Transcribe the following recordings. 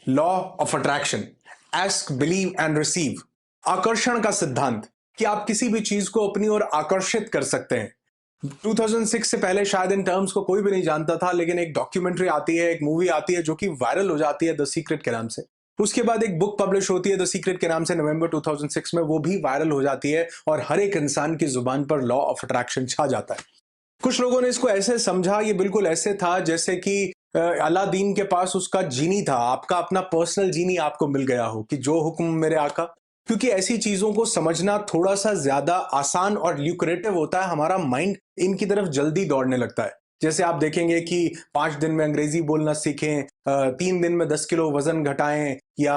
Law of attraction, ask, believe and receive. आकर्षण का सिद्धांत कि आप किसी भी चीज को अपनी ओर आकर्षित कर सकते हैं। 2006 से पहले शायद इन टर्म्स को कोई भी नहीं जानता था, लेकिन एक डॉक्यूमेंट्री आती है, एक मूवी आती है जो कि वायरल हो जाती है द सीक्रेट के नाम से। उसके बाद एक बुक पब्लिश होती है द सीक्रेट के नाम से नवंबर 2006 में, वो भी वायरल हो जाती है और हर एक इंसान की जुबान पर लॉ ऑफ अट्रैक्शन छा जाता है। कुछ लोगों ने इसको ऐसे समझा, ये बिल्कुल ऐसे था जैसे कि अलादीन के पास उसका जीनी था, आपका अपना पर्सनल जीनी आपको मिल गया हो कि जो हुक्म मेरे आका। क्योंकि ऐसी चीजों को समझना थोड़ा सा ज्यादा आसान और ल्यूक्रेटिव होता है, हमारा माइंड इनकी तरफ जल्दी दौड़ने लगता है। जैसे आप देखेंगे कि 5 दिन में अंग्रेजी बोलना सीखें, 3 दिन में 10 किलो वजन घटाएं, या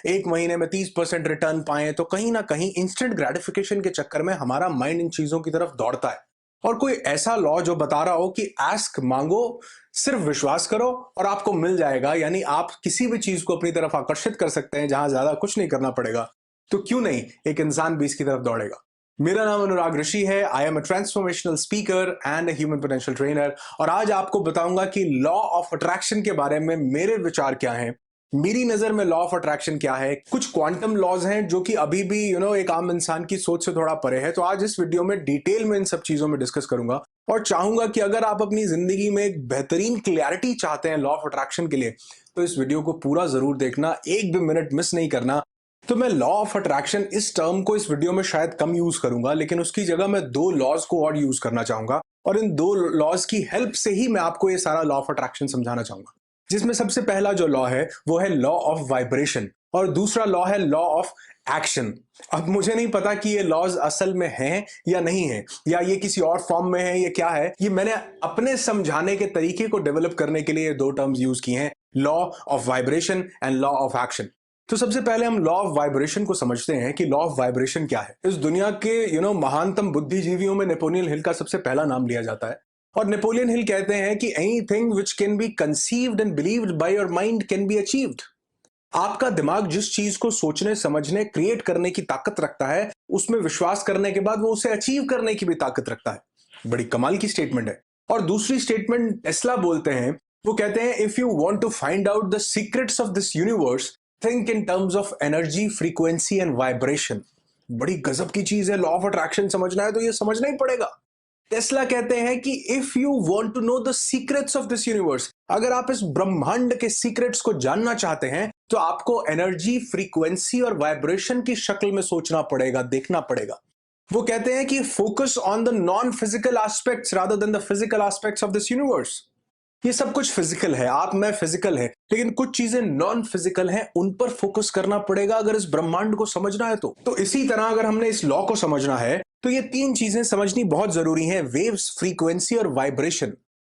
1 महीने में 30% रिटर्न पाएं, तो कहीं ना कहीं इंस्टेंट ग्रेटिफिकेशन के चक्कर में हमारा माइंड इन चीजों की तरफ दौड़ता है। और कोई ऐसा लॉ जो बता रहा हो कि आस्क, मांगो, सिर्फ विश्वास करो और आपको मिल जाएगा, यानी आप किसी भी चीज को अपनी तरफ आकर्षित कर सकते हैं जहां ज्यादा कुछ नहीं करना पड़ेगा, तो क्यों नहीं एक इंसान भी इसकी तरफ दौड़ेगा। मेरा नाम अनुराग ऋषि है। I am a transformational speaker and a human potential trainer, और आज आपको बताऊंगा कि लॉ ऑफ अट्रैक्शन के बारे में मेरे विचार क्या हैं, मेरी नजर में लॉ ऑफ अट्रैक्शन क्या है। कुछ क्वांटम लॉज हैं जो कि अभी भी एक आम इंसान की सोच से थोड़ा परे है। तो आज इस वीडियो में डिटेल में इन सब चीजों में डिस्कस करूंगा और चाहूंगा कि अगर आप अपनी जिंदगी में एक बेहतरीन क्लैरिटी चाहते हैं लॉ ऑफ अट्रैक्शन के लिए, तो इस वीडियो को पूरा जरूर देखना, एक भी मिनट मिस नहीं करना। तो मैं लॉ ऑफ अट्रैक्शन इस टर्म को इस वीडियो में शायद कम यूज करूंगा, लेकिन उसकी जगह मैं 2 लॉज को और यूज करना चाहूंगा, और इन 2 लॉज की हेल्प से ही मैं आपको ये सारा लॉ ऑफ अट्रैक्शन समझाना चाहूंगा। जिसमें सबसे पहला जो लॉ है वो है लॉ ऑफ वाइब्रेशन, और दूसरा लॉ है लॉ ऑफ एक्शन। अब मुझे नहीं पता कि ये लॉज असल में हैं या नहीं है, या ये किसी और फॉर्म में है, ये क्या है। ये मैंने अपने समझाने के तरीके को डेवलप करने के लिए ये 2 टर्म्स यूज किए हैं, law of vibration and law of action. तो सबसे पहले हम लॉ ऑफ वाइब्रेशन को समझते हैं कि लॉ ऑफ वाइब्रेशन क्या है। इस दुनिया के महानतम बुद्धिजीवियों में नेपोलियन हिल का सबसे पहला नाम लिया जाता है, और नेपोलियन हिल कहते हैं कि anything which can be conceived and believed by your mind can be achieved. आपका दिमाग जिस चीज को सोचने, समझने, क्रिएट करने की ताकत रखता है, उसमें विश्वास करने के बाद वो उसे अचीव करने की भी ताकत रखता है। बड़ी कमाल की स्टेटमेंट है। और दूसरी स्टेटमेंट टेस्ला बोलते हैं, वो कहते हैं if you want to find out the secrets of this universe, think in terms of energy, frequency and vibration. बड़ी गजब की चीज है। लॉ ऑफ अट्रैक्शन समझना है तो ये समझना ही पड़ेगा। टेस्ला कहते हैं कि if you want to know the secrets of this universe, अगर आप इस ब्रह्मांड के सीक्रेट्स को जानना चाहते हैं, तो आपको एनर्जी, फ्रीक्वेंसी और वाइब्रेशन की शक्ल में सोचना पड़ेगा, देखना पड़ेगा। वो कहते हैं कि focus on the non physical aspects rather than the physical aspects of this universe. ये सब कुछ फिजिकल है, आप मैं फिजिकल है, लेकिन कुछ चीजें नॉन फिजिकल हैं, उन पर फोकस करना पड़ेगा अगर इस ब्रह्मांड को समझना है तो इसी तरह अगर हमने इस लॉ को समझना है तो ये 3 चीजें समझनी बहुत जरूरी हैं, वेव्स, फ्रीक्वेंसी और वाइब्रेशन।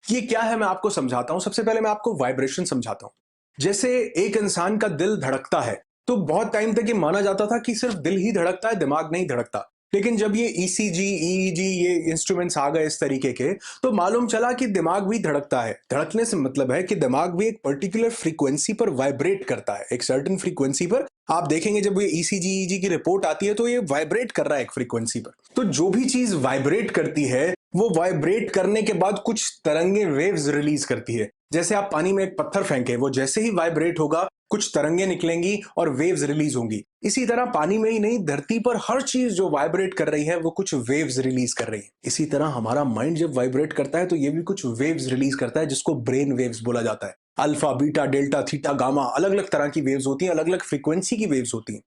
ये क्या है मैं आपको समझाता हूं। सबसे पहले मैं आपको वाइब्रेशन समझाता हूं। जैसे एक इंसान का दिल धड़कता है, तो बहुत टाइम तक ये माना जाता था कि सिर्फ दिल ही धड़कता है, दिमाग नहीं धड़कता। लेकिन जब ये ईसीजी, ईईजी, ये इंस्ट्रूमेंट्स आ गए इस तरीके के, तो मालूम चला कि दिमाग भी धड़कता है। धड़कने से मतलब है कि दिमाग भी एक पर्टिकुलर फ्रीक्वेंसी पर वाइब्रेट करता है, एक सर्टेन फ्रीक्वेंसी पर। आप देखेंगे जब ये ईसीजी, ईईजी की रिपोर्ट आती है तो ये वाइब्रेट कर रहा है एक फ्रीक्वेंसी पर। तो जो भी चीज वाइब्रेट करती है, वो वाइब्रेट करने के बाद कुछ तरंगे, वेव्स रिलीज करती है। जैसे आप पानी में एक पत्थर फेंके, वो जैसे ही वाइब्रेट होगा कुछ तरंगे निकलेंगी और वेव्स रिलीज होंगी। इसी तरह पानी में ही नहीं, धरती पर हर चीज जो वाइब्रेट कर रही है वो कुछ वेव्स रिलीज कर रही है। इसी तरह हमारा माइंड जब वाइब्रेट करता है तो ये भी कुछ वेव्स रिलीज करता है, जिसको ब्रेन वेव्स बोला जाता है। Alpha, beta, delta, theta, gamma, अलग अलग तरह की वेव्स होती हैं, अलग अलग फ्रीक्वेंसी की वेव्स होती हैं।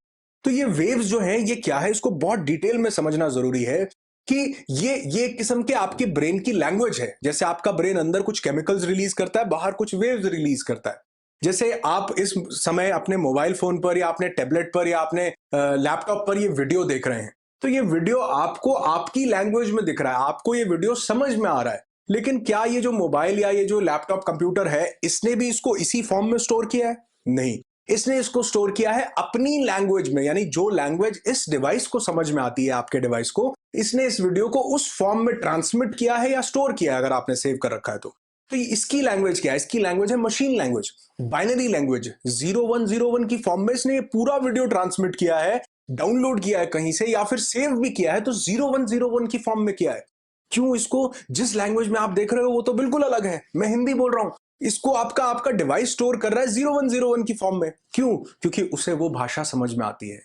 तो ये वेव्स जो है ये क्या है, इसको बहुत डिटेल में समझना जरूरी है कि ये एक किस्म के आपके ब्रेन की लैंग्वेज है। जैसे आपका ब्रेन अंदर कुछ केमिकल्स रिलीज करता है, बाहर कुछ वेव्स रिलीज करता है। जैसे आप इस समय अपने मोबाइल फोन पर या अपने टैबलेट पर या अपने लैपटॉप पर ये वीडियो देख रहे हैं, तो ये वीडियो आपको आपकी लैंग्वेज में दिख रहा है, आपको ये वीडियो समझ में आ रहा है। लेकिन क्या ये जो मोबाइल या ये जो लैपटॉप, कंप्यूटर है, इसने भी इसको इसी फॉर्म में स्टोर किया है? नहीं, इसने इसको स्टोर किया है अपनी लैंग्वेज में, यानी जो लैंग्वेज इस डिवाइस को समझ में आती है, आपके डिवाइस को, इसने इस वीडियो को उस फॉर्म में ट्रांसमिट किया है या स्टोर किया है, अगर आपने सेव कर रखा है तो। इसकी लैंग्वेज क्या है? इसकी लैंग्वेज है मशीन लैंग्वेज, बाइनरी लैंग्वेज। 0101 की फॉर्म में इसने ये पूरा वीडियो ट्रांसमिट किया है, डाउनलोड किया है कहीं से, या फिर सेव भी किया है तो 0101 की फॉर्म में किया है। क्यों? इसको जिस लैंग्वेज में आप देख रहे हो वो तो बिल्कुल अलग है। मैं हिंदी बोल रहा हूं, इसको आपका आपका डिवाइस स्टोर कर रहा है 0101 की फॉर्म में। क्यों? क्योंकि उसे वो भाषा समझ में आती है।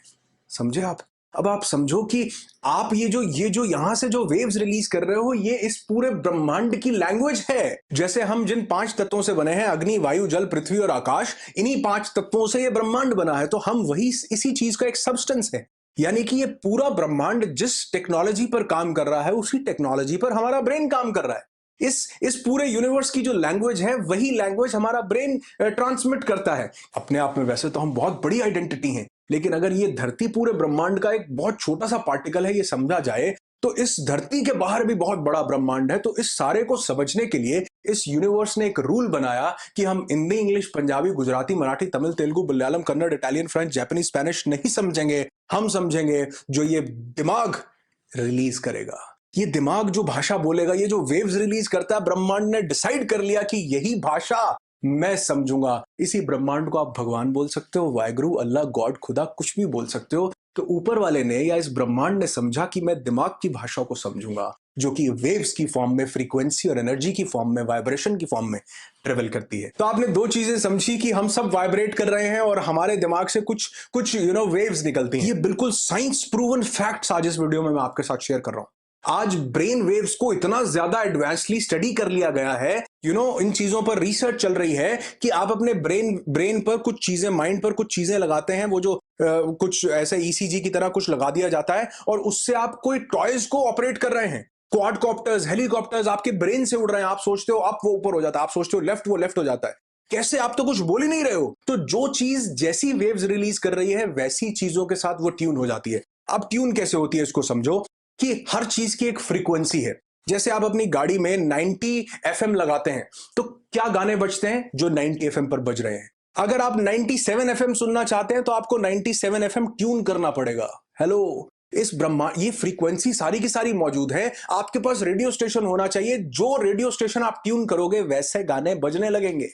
समझे आप? अब आप समझो कि आप ये जो यहां से जो वेव्स रिलीज कर रहे हो, ये इस पूरे ब्रह्मांड की लैंग्वेज है। जैसे हम जिन 5 तत्वों से बने हैं, अग्नि, वायु, जल, पृथ्वी और आकाश, इन्हीं 5 तत्वों से ये ब्रह्मांड बना है। तो हम वही इसी चीज का एक सब्सटेंस है। यानी कि ये पूरा ब्रह्मांड जिस टेक्नोलॉजी पर काम कर रहा है, उसी टेक्नोलॉजी पर हमारा ब्रेन काम कर रहा है। इस पूरे यूनिवर्स की जो लैंग्वेज है, वही लैंग्वेज हमारा ब्रेन ट्रांसमिट करता है। अपने आप में वैसे तो हम बहुत बड़ी आइडेंटिटी हैं, लेकिन अगर ये धरती पूरे ब्रह्मांड का एक बहुत छोटा सा पार्टिकल है, ये समझा जाए, तो इस धरती के बाहर भी बहुत बड़ा ब्रह्मांड है। तो इस सारे को समझने के लिए इस यूनिवर्स ने एक रूल बनाया कि हम Hindi, English, Punjabi, Gujarati, Marathi, Tamil, Telugu, Malayalam, Kannada, Italian, French, Japanese, Spanish नहीं समझेंगे। हम समझेंगे जो ये दिमाग रिलीज करेगा। ये दिमाग जो भाषा बोलेगा, ये जो वेव्स रिलीज करता है, ब्रह्मांड ने डिसाइड कर लिया कि यही भाषा मैं समझूंगा। इसी ब्रह्मांड को आप भगवान बोल सकते हो, वाहेगुरु, अल्लाह, गॉड, खुदा, कुछ भी बोल सकते हो। तो ऊपर वाले ने या इस ब्रह्मांड ने समझा कि मैं दिमाग की भाषा को समझूंगा, जो कि वेव्स की फॉर्म में, फ्रीक्वेंसी और एनर्जी की फॉर्म में, वाइब्रेशन की फॉर्म में ट्रेवल करती है। तो आपने दो चीजें समझी कि हम सब वाइब्रेट कर रहे हैं और हमारे दिमाग से कुछ कुछ वेव्स निकलती हैं। ये बिल्कुल साइंस प्रूवन फैक्ट्स आज इस वीडियो में मैं आपके साथ शेयर कर रहा हूं। आज ब्रेन वेव्स को इतना ज्यादा एडवांसली स्टडी कर लिया गया है, इन चीजों पर रिसर्च चल रही है कि आप अपने ब्रेन पर कुछ चीजें, माइंड पर कुछ चीजें लगाते हैं, वो जो कुछ ऐसे ईसीजी की तरह कुछ लगा दिया जाता है और उससे आप कोई टॉयज को ऑपरेट कर रहे हैं। क्वाडकॉप्टर्स, हेलीकॉप्टर्स आपके ब्रेन से उड़ रहे हैं। आप सोचते हो अप, वो ऊपर हो जाता है। आप सोचते हो लेफ्ट, वो लेफ्ट हो जाता है। कैसे? आप तो कुछ बोल ही नहीं रहे हो। तो जो चीज जैसी वेव्स रिलीज कर रही है, वैसी चीजों के साथ वो ट्यून हो जाती है। अब ट्यून कैसे होती है इसको समझो कि हर चीज की एक फ्रीक्वेंसी है। जैसे आप अपनी गाड़ी में 90 एफएम लगाते हैं, तो क्या गाने बजते हैं जो 90 एफएम पर बज रहे हैं। अगर आप 97 एफएम सुनना चाहते हैं, तो आपको 97 एफएम ट्यून करना पड़ेगा। हेलो, इस ब्रह्मांड, ये फ्रीक्वेंसी सारी की सारी मौजूद है। आपके पास रेडियो स्टेशन होना चाहिए। जो रेडियो स्टेशन आप ट्यून करोगे, वैसे गाने बजने लगेंगे।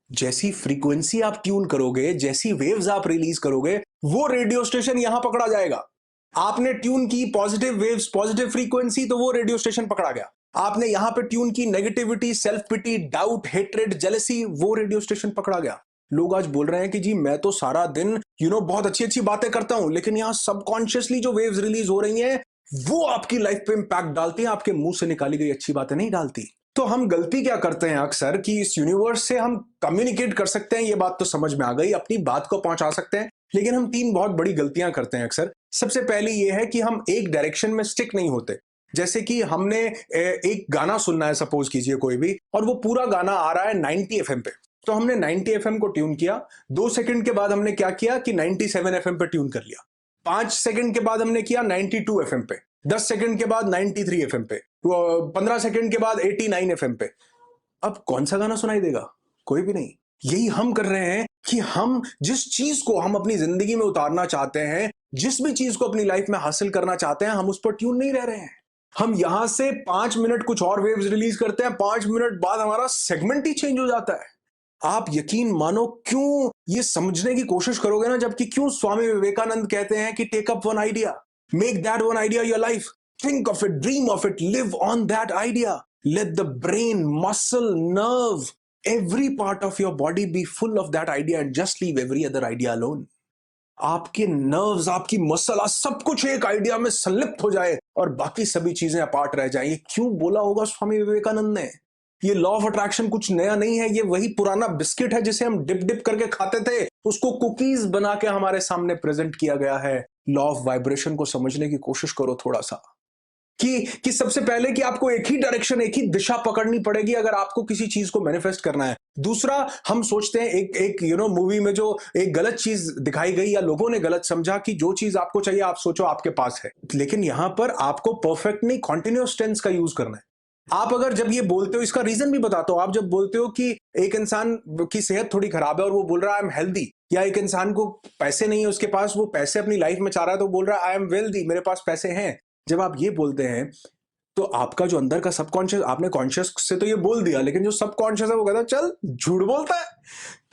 जैसी फ्रीक्वेंसी आप ट्यून करोगे, जैसी वेव्स आप रिलीज करोगे, वो रेडियो स्टेशन यहां पकड़ा जाएगा। आपने ट्यून की पॉजिटिव वेव्स, पॉजिटिव फ्रीक्वेंसी, तो वो रेडियो स्टेशन पकड़ा गया। आपने यहां पे ट्यून की negativity, self pity, doubt, hatred, jealousy, वो रेडियो स्टेशन पकड़ा गया। लोग आज बोल रहे हैं कि जी मैं तो सारा दिन बहुत अच्छी अच्छी बातें करता हूं, लेकिन यहां सबकॉन्शियसली जो वेव्स रिलीज हो रही हैं, वो आपकी लाइफ पे इंपैक्ट डालती हैं, आपके मुंह से निकाली गई अच्छी बातें नहीं डालती। तो हम गलती क्या करते हैं अक्सर कि इस यूनिवर्स से हम कम्युनिकेट कर सकते हैं, ये बात तो समझ में आ गई, अपनी बात को पहुंचा सकते हैं, लेकिन हम 3 बहुत बड़ी गलतियां करते हैं अक्सर। सबसे पहली ये है कि हम एक डायरेक्शन में स्टिक नहीं होते। जैसे कि हमने एक गाना सुनना है, सपोज कीजिए कोई भी, और वो पूरा गाना आ रहा है 90 एफएम पे। तो हमने 90 एफएम को ट्यून किया। 2 सेकंड के बाद हमने क्या किया कि 97 एफएम पे ट्यून कर लिया। 5 सेकंड के बाद हमने किया 92 एफएम पे। 10 सेकंड के बाद 93 एफएम पे। 15 सेकंड के बाद 89 एफएम पे। अब कौन सा गाना सुनाई देगा? कोई भी नहीं। यही हम कर रहे हैं कि हम जिस चीज को हम अपनी जिंदगी में उतारना चाहते हैं, जिस भी चीज को अपनी लाइफ में हासिल करना चाहते हैं, हम उस पर ट्यून नहीं रह रहे हैं। हम यहां से 5 मिनट कुछ और वेव्स रिलीज करते हैं, 5 मिनट बाद हमारा सेगमेंट ही चेंज हो जाता है। आप यकीन मानो, क्यों ये समझने की कोशिश करोगे ना, जबकि क्यों स्वामी विवेकानंद कहते हैं कि take up one idea, make that one idea your life, think of it, dream of it, live on that idea, let the brain, muscle, nerve, every part of your body be full of that idea and just leave every other idea alone. आपके nerves, आपकी muscle, सब कुछ एक idea में संलिप्त हो जाए और बाकी सभी चीजें अपार्ट रह जाएं। ये क्यों बोला होगा स्वामी विवेकानंद ने? ये लॉ ऑफ अट्रैक्शन कुछ नया नहीं है। ये वही पुराना बिस्किट है जिसे हम डिप डिप करके खाते थे, उसको कुकीज बना के हमारे सामने प्रेजेंट किया गया है। लॉ ऑफ वाइब्रेशन को समझने की कोशिश करो थोड़ा सा, कि सबसे पहले कि आपको एक ही डायरेक्शन, एक ही दिशा पकड़नी पड़ेगी अगर आपको किसी चीज को मैनिफेस्ट करना है। दूसरा, हम सोचते हैं एक मूवी में जो एक गलत चीज दिखाई गई या लोगों ने गलत समझा कि जो चीज आपको चाहिए आप सोचो आपके पास है, लेकिन यहां पर आपको परफेक्ट नहीं, कॉन्टिन्यूअस टेंस का यूज करना है। आप अगर जब ये बोलते हो, इसका रीजन भी बताता हूं, आप जब बोलते हो कि एक इंसान की सेहत थोड़ी खराब है और वो बोल रहा है आई एम हेल्दी, या एक इंसान को पैसे नहीं है उसके पास, वो पैसे अपनी लाइफ में चाह रहा है तो बोल रहा है आई एम वेल्दी, मेरे पास पैसे हैं। जब आप ये बोलते हैं तो आपका जो अंदर का सबकॉन्शियस, आपने कॉन्शियस से तो ये बोल दिया, लेकिन जो सबकॉन्शियस है वो कहता है चल झूठ बोलता है,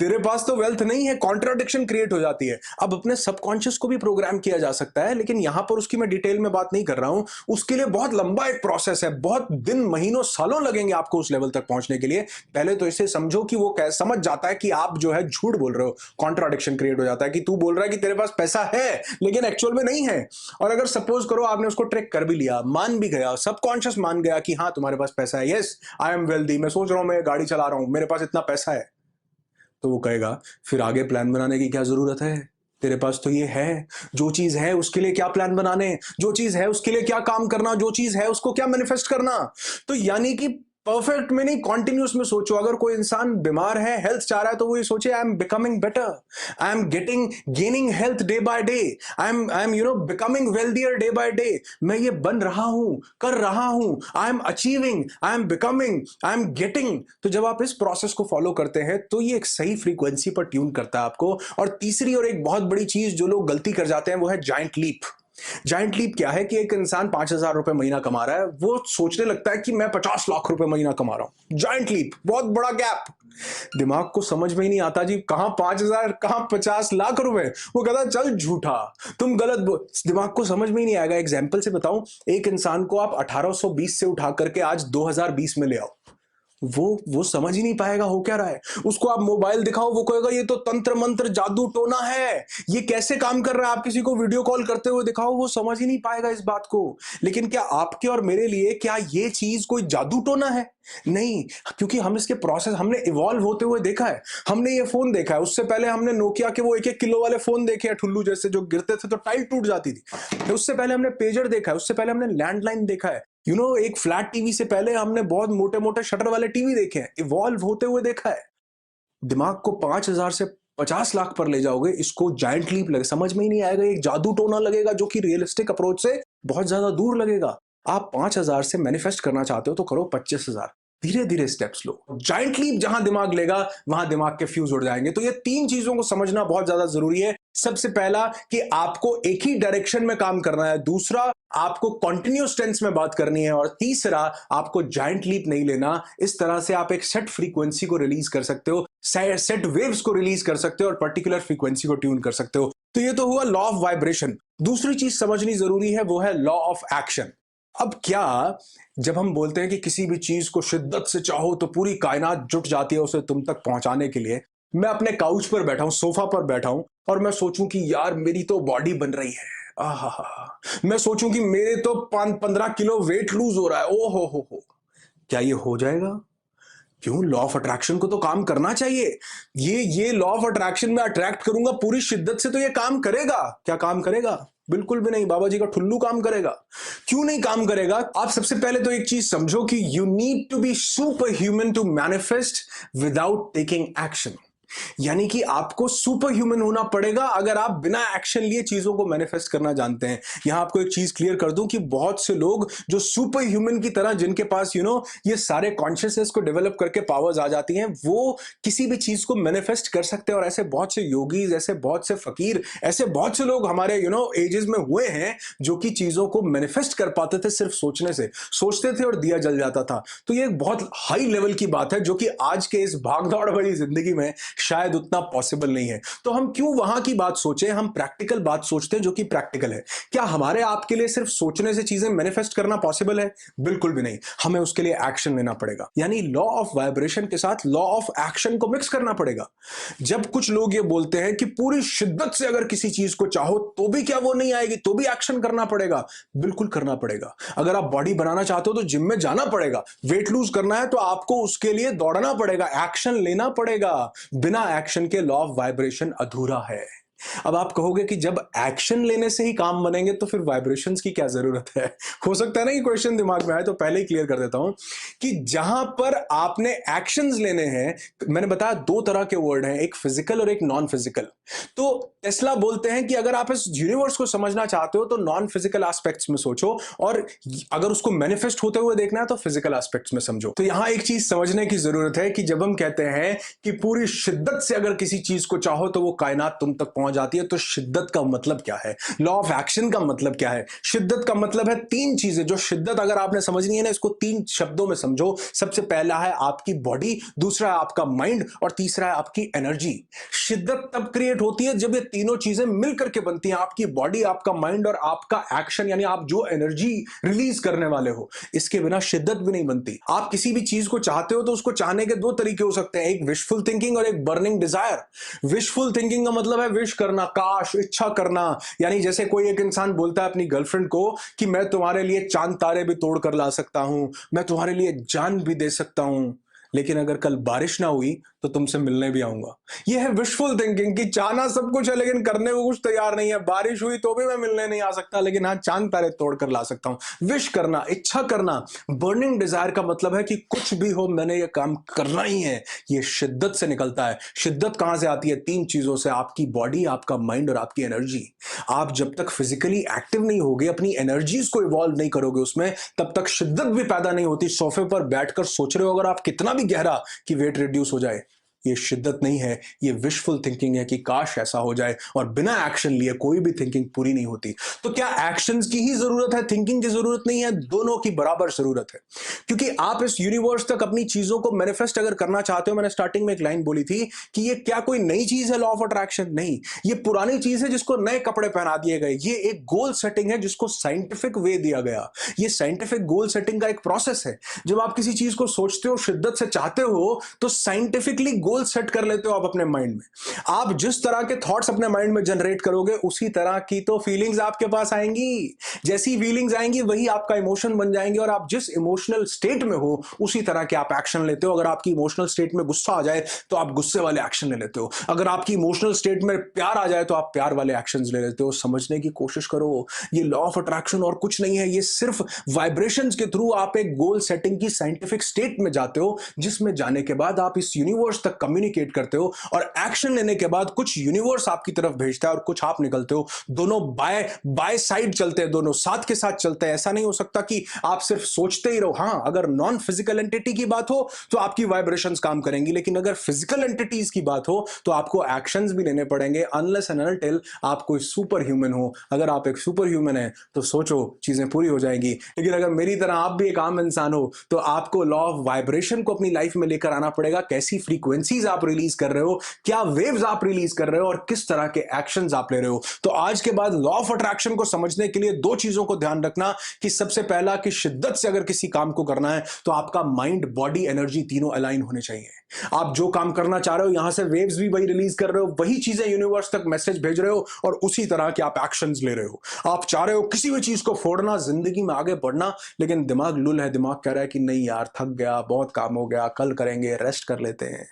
तेरे पास तो वेल्थ नहीं है, कॉन्ट्राडिक्शन क्रिएट हो जाती है। अब अपने सबकॉन्शियस को भी प्रोग्राम किया जा सकता है, लेकिन यहां पर उसकी मैं डिटेल में बात नहीं कर रहा हूं। उसके लिए बहुत लंबा एक प्रोसेस है, बहुत दिन महीनों सालों लगेंगे आपको उस लेवल तक पहुंचने के लिए। पहले तो इसे समझो कि वो समझ जाता है कि आप जो है झूठ बोल रहे हो। कॉन्ट्राडिक्शन क्रिएट हो जाता है कि तू बोल रहा है कि तेरे पास पैसा है लेकिन एक्चुअल में नहीं है। और अगर सपोज करो आपने उसको ट्रैक कर भी लिया, मान भी गया, सबकॉन्शियस मान गया कि हाँ तुम्हारे पास पैसा है, यस आई एम वेल्दी, मैं सोच रहा हूं मैं गाड़ी चला रहा हूं, मेरे पास इतना पैसा है, तो वो कहेगा फिर आगे प्लान बनाने की क्या जरूरत है? तेरे पास तो ये है। जो चीज है उसके लिए क्या प्लान बनाने, जो चीज है उसके लिए क्या काम करना, जो चीज है उसको क्या मैनिफेस्ट करना। तो यानी कि परफेक्ट में नहीं, कॉन्टिन्यूस में सोचो। अगर कोई इंसान बीमार है, हेल्थ चाह रहा है, तो वो ये सोचे I am becoming better, I am gaining health day by day, I am becoming wealthier day by day. मैं ये बन रहा हूं, कर रहा हूं, I am achieving, I am becoming, I am getting. तो जब आप इस प्रोसेस को फॉलो करते हैं तो ये एक सही फ्रीक्वेंसी पर ट्यून करता है आपको। और तीसरी और एक बहुत बड़ी चीज जो लोग गलती कर जाते हैं वो है जाइंट लीप। जाइंट लीप क्या है कि एक इंसान 5,000 रुपए महीना कमा रहा है, वो सोचने लगता है कि मैं 50 लाख रुपए महीना कमा रहा हूं। जाइंट लीप, बहुत बड़ा गैप। दिमाग को समझ में ही नहीं आता जी, कहां 5,000 कहां 50 लाख रुपए। वो कहता चल झूठा, तुम गलत दिमाग को समझ में ही नहीं आएगा। एग्जाम्पल से बताऊं, एक इंसान को आप 1820 से उठा करके आज 2020 में ले आओ, वो समझ ही नहीं पाएगा हो क्या रहा है। उसको आप मोबाइल दिखाओ, वो कहेगा ये तो तंत्र मंत्र जादू टोना है, ये कैसे काम कर रहा है। आप किसी को वीडियो कॉल करते हुए दिखाओ, वो समझ ही नहीं पाएगा इस बात को। लेकिन क्या आपके और मेरे लिए क्या ये चीज कोई जादू टोना है? नहीं, क्योंकि हम इसके प्रोसेस, हमने इवॉल्व होते हुए देखा है। हमने ये फोन देखा है, उससे पहले हमने नोकिया के वो 1-1 किलो वाले फोन देखे हैं, ठुल्लू जैसे, जो गिरते थे तो टाइल टूट जाती थी। उससे पहले हमने पेजर देखा है, उससे पहले हमने लैंडलाइन देखा है। एक फ्लैट टीवी से पहले हमने बहुत मोटे मोटे शटर वाले टीवी देखे हैं, इवॉल्व होते हुए देखा है। दिमाग को 5,000 से 50 लाख पर ले जाओगे, इसको जाइंट लीप लगे, समझ में ही नहीं आएगा, एक जादू टोना लगेगा जो कि रियलिस्टिक अप्रोच से बहुत ज्यादा दूर लगेगा। आप 5,000 से मैनिफेस्ट करना चाहते हो तो करो 25,000, धीरे धीरे स्टेप्स लो। जाइंट लीप जहां दिमाग लेगा वहां दिमाग के फ्यूज उड़ जाएंगे। तो ये 3 चीजों को समझना बहुत ज्यादा जरूरी है। सबसे पहला कि आपको एक ही डायरेक्शन में काम करना है, दूसरा आपको कॉन्टिन्यूस टेंस में बात करनी है, और तीसरा आपको जाइंट लीप नहीं लेना। इस तरह से आप एक सेट फ्रीक्वेंसी को रिलीज कर सकते हो, सेट वेव्स को रिलीज कर सकते हो और पर्टिकुलर फ्रीक्वेंसी को ट्यून कर सकते हो। तो ये तो हुआ लॉ ऑफ वाइब्रेशन। दूसरी चीज समझनी जरूरी है, वो है लॉ ऑफ एक्शन। अब क्या, जब हम बोलते हैं कि किसी भी चीज को शिद्दत से चाहो तो पूरी कायनात जुट जाती है उसे तुम तक पहुंचाने के लिए। मैं अपने काउच पर बैठा हूं, सोफा पर बैठा हूं, और मैं सोचूं कि यार मेरी तो बॉडी बन रही है, आहा, मैं सोचूं कि मेरे तो 15 किलो वेट लूज हो रहा है, ओ हो, क्या ये हो जाएगा? क्यों? लॉ ऑफ अट्रैक्शन को तो काम करना चाहिए। ये लॉ ऑफ अट्रैक्शन में अट्रैक्ट करूंगा पूरी शिद्दत से, तो ये काम करेगा। क्या काम करेगा? बिल्कुल भी नहीं। बाबा जी का ठुल्लू काम करेगा। क्यों नहीं काम करेगा? आप सबसे पहले तो एक चीज समझो कि you need to be super human to manifest without taking action. यानी कि आपको सुपर ह्यूमन होना पड़ेगा अगर आप बिना एक्शन लिए चीजों को मैनिफेस्ट करना जानते हैं। यहां आपको एक चीज क्लियर कर दूं कि बहुत से लोग जो सुपर ह्यूमन की तरह, जिनके पास ये सारे कॉन्शियसनेस को डेवलप करके पावर्स आ जाती हैं, वो किसी भी चीज को मैनिफेस्ट कर सकते हैं। और ऐसे बहुत से योगीज, ऐसे बहुत से फकीर, ऐसे बहुत से लोग हमारे एजेस में हुए हैं जो कि चीजों को मैनिफेस्ट कर पाते थे सिर्फ सोचने से। सोचते थे और दिया जल जाता था। तो ये एक बहुत हाई लेवल की बात है जो कि आज के इस भागदौड़ भरी जिंदगी में शायद उतना पॉसिबल नहीं है। तो हम क्यों वहां की बात सोचें, हम प्रैक्टिकल बात सोचते हैं जो कि प्रैक्टिकल है। क्या हमारे आपके लिए सिर्फ सोचने से चीजें मैनिफेस्ट करना पॉसिबल है? बिल्कुल भी नहीं। हमें उसके लिए एक्शन लेना पड़ेगा। यानी लॉ ऑफ वाइब्रेशन के साथ लॉ ऑफ एक्शन को मिक्स करना पड़ेगा। जब कुछ लोग ये बोलते हैं कि पूरी शिद्दत से अगर किसी चीज को चाहो तो भी क्या वो नहीं आएगी, तो भी एक्शन करना पड़ेगा। बिल्कुल करना पड़ेगा। अगर आप बॉडी बनाना चाहते हो तो जिम में जाना पड़ेगा। वेट लूज करना है तो आपको उसके लिए दौड़ना पड़ेगा, एक्शन लेना पड़ेगा। बिना एक्शन के लॉ ऑफ वाइब्रेशन अधूरा है। अब आप कहोगे कि जब एक्शन लेने से ही काम बनेंगे तो फिर वाइब्रेशंस की क्या जरूरत है? हो सकता है ना ये क्वेश्चन दिमाग में आए, तो पहले ही क्लियर कर देता हूं कि जहां पर आपने एक्शंस लेने हैं, मैंने बताया 2 तरह के वर्ड हैं, एक फिजिकल और एक नॉन फिजिकल। तो टेस्ला बोलते हैं कि अगर आप इस यूनिवर्स को समझना चाहते हो तो नॉन फिजिकल एस्पेक्ट्स में सोचो, और अगर उसको मैनिफेस्ट होते हुए देखना है तो फिजिकल एस्पेक्ट्स में समझो। तो यहां एक चीज समझने की जरूरत है कि जब हम कहते हैं कि पूरी शिद्दत से अगर किसी चीज को चाहो तो वो कायनात तुम तक पहुंच समझ आती है तो शिद्दत का मतलब क्या है, लॉ ऑफ एक्शन का मतलब क्या है। शिद्दत का मतलब है तीन चीजें, जो शिद्दत अगर आपने समझनी है ना, इसको तीन शब्दों में समझो। सबसे पहला है आपकी बॉडी, दूसरा है आपका माइंड और तीसरा है आपकी एनर्जी। शिद्दत तब क्रिएट होती है जब ये तीनों चीजें मिलकर के बनती हैं, आपकी बॉडी, आपका माइंड और आपका एक्शन, यानी आप जो एनर्जी रिलीज करने वाले हो। इसके बिना शिद्दत भी नहीं बनती। आप किसी भी चीज को चाहते हो तो उसको चाहने के दो तरीके हो सकते हैं, एक विशफुल थिंकिंग और एक बर्निंग डिजायर। विशफुल थिंकिंग का मतलब है विश करना, काश, इच्छा करना। यानी जैसे कोई एक इंसान बोलता है अपनी गर्लफ्रेंड को कि मैं तुम्हारे लिए चांद तारे भी तोड़ कर ला सकता हूं, मैं तुम्हारे लिए जान भी दे सकता हूं, लेकिन अगर कल बारिश ना हुई तो तुमसे मिलने भी आऊंगा। यह है विशफुल थिंकिंग कि चाहना सब कुछ है लेकिन करने को कुछ तैयार नहीं है। बारिश हुई तो भी मैं मिलने नहीं आ सकता, लेकिन हाँ, चांद तारे तोड़ कर ला सकता हूं। विश करना, इच्छा करना। बर्निंग डिजायर का मतलब है कि कुछ भी हो मैंने ये काम करना ही है। ये शिद्दत से निकलता है। शिद्दत कहां से आती है? तीन चीजों से, आपकी बॉडी, आपका माइंड और आपकी एनर्जी। आप जब तक फिजिकली एक्टिव नहीं होगे, अपनी एनर्जीज को इवॉल्व नहीं करोगे उसमें, तब तक शिद्दत भी पैदा नहीं होती। सोफे पर बैठकर सोच रहे हो अगर आप कितना भी गहरा कि वेट रिड्यूस हो जाए, ये शिद्दत नहीं है, ये विशफुल थिंकिंग है कि काश ऐसा हो जाए। और बिना एक्शन लिए कोई भी थिंकिंग पूरी नहीं होती। तो क्या एक्शंस की ही जरूरत है, थिंकिंग की जरूरत नहीं है? दोनों की बराबर जरूरत है। क्योंकि आप इस यूनिवर्स तक अपनी चीजों को मैनिफेस्ट अगर करना चाहते हो, मैंने स्टार्टिंग में एक लाइन बोली थी कि ये क्या कोई नई चीज है लॉ ऑफ अट्रैक्शन? नहीं, ये पुरानी चीज है जिसको नए कपड़े पहना दिए गए। ये एक गोल सेटिंग है जिसको साइंटिफिक वे दिया गया। ये साइंटिफिक गोल सेटिंग का एक प्रोसेस है। जब आप किसी चीज को सोचते हो, शिद्दत से चाहते हो, तो साइंटिफिकली गोल सेट कर लेते हो आप अपने माइंड में। आप जिस तरह के थॉट्स अपने माइंड में जनरेट करोगे, उसी तरह की तो फीलिंग्स आपके पास आएंगी। जैसी फीलिंग्स आएंगी वही आपका इमोशन बन जाएंगे, और आप जिस इमोशनल स्टेट में हो उसी तरह के आप एक्शन लेते हो। अगर आपकी इमोशनल स्टेट में गुस्सा आ जाए तो आप गुस्से वाले एक्शन ले लेते हो। अगर आपकी इमोशनल स्टेट में प्यार आ जाए तो आप प्यार वाले एक्शंस ले लेते हो। समझने की कोशिश करो, ये लॉ ऑफ अट्रैक्शन और कुछ नहीं है। ये सिर्फ वाइब्रेशंस के थ्रू आप एक गोल सेटिंग की साइंटिफिक स्टेट में जाते हो, जिसमें जाने के बाद आप इस यूनिवर्स तक कम्युनिकेट करते हो, और एक्शन लेने के बाद कुछ यूनिवर्स आपकी तरफ भेजता है और कुछ आप निकलते हो। दोनों बाय साइड चलते हैं, दोनों साथ के साथ चलते हैं। ऐसा नहीं हो सकता कि आप सिर्फ सोचते ही रहो। हां, अगर नॉन फिजिकल एंटिटी की बात हो तो आपकी वाइब्रेशंस काम करेंगी, लेकिन अगर फिजिकल एंटिटीज की बात हो तो आपको एक्शंस भी लेने पड़ेंगे, अनलेस एंड अनटिल आप कोई सुपर ह्यूमन हो। अगर आप एक सुपर ह्यूमन है तो सोचो चीजें पूरी हो जाएंगी। लेकिन अगर मेरी तरह आप भी एक आम इंसान हो तो आपको लॉ ऑफ वाइब्रेशन को अपनी लाइफ में लेकर आना पड़ेगा। कैसी फ्रीक्वेंसीज आप रिलीज कर रहे हो, क्या वेव्स आप रिलीज कर रहे हो, और किस तरह के एक्शंस आप ले रहे हो। तो आज के बाद लॉ ऑफ अट्रैक्शन को समझने के लिए दो चीजों को ध्यान रखना कि सबसे पहला कि शिद्दत से अगर किसी काम को करना है तो आपका माइंड, बॉडी, एनर्जी तीनों अलाइन होने चाहिए। आप जो काम करना चाह रहे हो यहां से वेव्स भी वही रिलीज कर रहे हो, वही चीजें यूनिवर्स तक मैसेज भेज रहे हो, और उसी तरह के आप एक्शंस ले रहे हो। आप चाह रहे हो किसी भी चीज को फोड़ना, जिंदगी में आगे बढ़ना, लेकिन दिमाग लुल है, दिमाग कह रहा है कि नहीं यार, थक गया, बहुत काम हो गया, कल करेंगे, रेस्ट कर लेते हैं।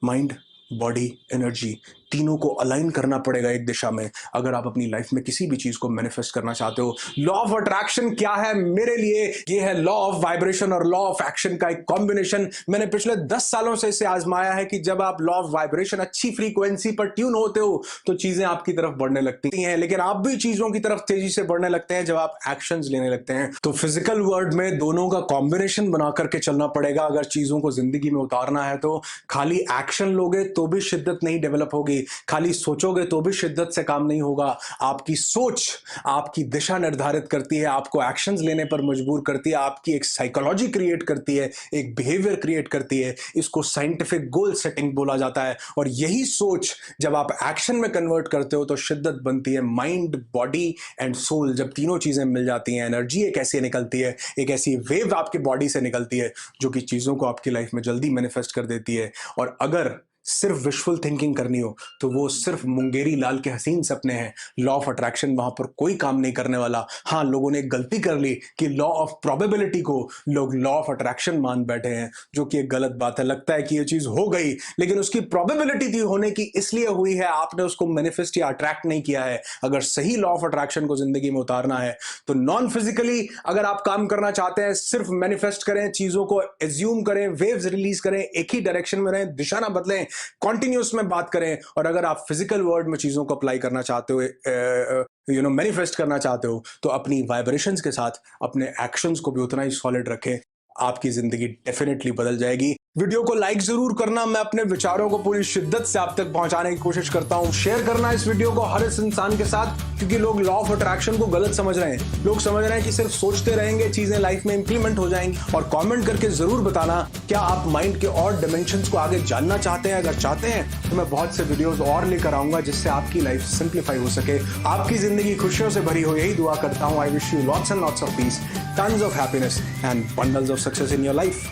माइंड, बॉडी, एनर्जी तीनों को अलाइन करना पड़ेगा एक दिशा में, अगर आप अपनी लाइफ में किसी भी चीज को मैनिफेस्ट करना चाहते हो। लॉ ऑफ अट्रैक्शन क्या है मेरे लिए? ये है लॉ ऑफ वाइब्रेशन और लॉ ऑफ एक्शन का एक कॉम्बिनेशन। मैंने पिछले 10 सालों से इसे आजमाया है कि जब आप लॉ ऑफ वाइब्रेशन, अच्छी फ्रीक्वेंसी पर ट्यून होते हो तो चीजें आपकी तरफ बढ़ने लगती हैं, लेकिन आप भी चीजों की तरफ तेजी से बढ़ने लगते हैं जब आप एक्शंस लेने लगते हैं। तो फिजिकल वर्ल्ड में दोनों का कॉम्बिनेशन बना करके चलना पड़ेगा अगर चीजों को जिंदगी में उतारना है। तो खाली एक्शन लोगे तो भी शिद्दत नहीं डेवलप होगी, खाली सोचोगे तो भी शिद्दत से काम नहीं होगा। आपकी सोच आपकी दिशा निर्धारित करती है, आपको एक्शंस लेने पर मजबूर करती है, आपकी एक साइकोलॉजी क्रिएट करती है, एक बिहेवियर क्रिएट करती है। इसको साइंटिफिक गोल सेटिंग बोला जाता है। और यही सोच जब आप एक्शन में कन्वर्ट करते हो तो शिद्दत बनती है। माइंड, बॉडी एंड सोल जब तीनों चीजें मिल जाती हैं, एनर्जी एक ऐसी निकलती है, एक ऐसी वेव आपकी बॉडी से निकलती है जो कि चीजों को आपकी लाइफ में जल्दी मैनिफेस्ट कर देती है। और अगर सिर्फ विशफुल थिंकिंग करनी हो तो वो सिर्फ मुंगेरी लाल के हसीन सपने हैं। लॉ ऑफ अट्रैक्शन वहां पर कोई काम नहीं करने वाला। हाँ, लोगों ने एक गलती कर ली कि लॉ ऑफ प्रोबेबिलिटी को लोग लॉ ऑफ अट्रैक्शन मान बैठे हैं, जो कि एक गलत बात है। लगता है कि ये चीज हो गई, लेकिन उसकी प्रोबेबिलिटी थी होने की, इसलिए हुई है, आपने उसको मैनिफेस्ट या अट्रैक्ट नहीं किया है। अगर सही लॉ ऑफ अट्रैक्शन को जिंदगी में उतारना है तो नॉन फिजिकली अगर आप काम करना चाहते हैं, सिर्फ मैनिफेस्ट करें, चीजों को एज्यूम करें, वेव्स रिलीज करें, एक ही डायरेक्शन में रहें, दिशा ना बदलें, कॉन्टिन्यूस में बात करें। और अगर आप फिजिकल वर्ल्ड में चीजों को अप्लाई करना चाहते हो, मैनिफेस्ट करना चाहते हो, तो अपनी वाइब्रेशंस के साथ अपने एक्शंस को भी उतना ही सॉलिड रखें। आपकी जिंदगी डेफिनेटली बदल जाएगी। वीडियो को लाइक जरूर करना। मैं अपने विचारों को पूरी शिद्दत से आप तक पहुंचाने की कोशिश करता हूं। शेयर करना इस वीडियो को हर इस इंसान के साथ, क्योंकि लोग लॉ ऑफ अट्रैक्शन को गलत समझ रहे हैं। लोग समझ रहे हैं कि सिर्फ सोचते रहेंगे चीजें लाइफ में इंप्लीमेंट हो जाएंगी। और कमेंट करके जरूर बताना क्या आप माइंड के और डिमेंशंस को आगे जानना चाहते हैं। अगर चाहते हैं तो मैं बहुत से वीडियोस और लेकर आऊंगा जिससे आपकी लाइफ सिंप्लीफाई हो सके, आपकी जिंदगी खुशियों से भरी हो। यही दुआ करता हूं। I wish you lots and lots of peace, tons of happiness and bundles of success in your life.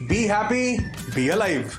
Be happy, be alive.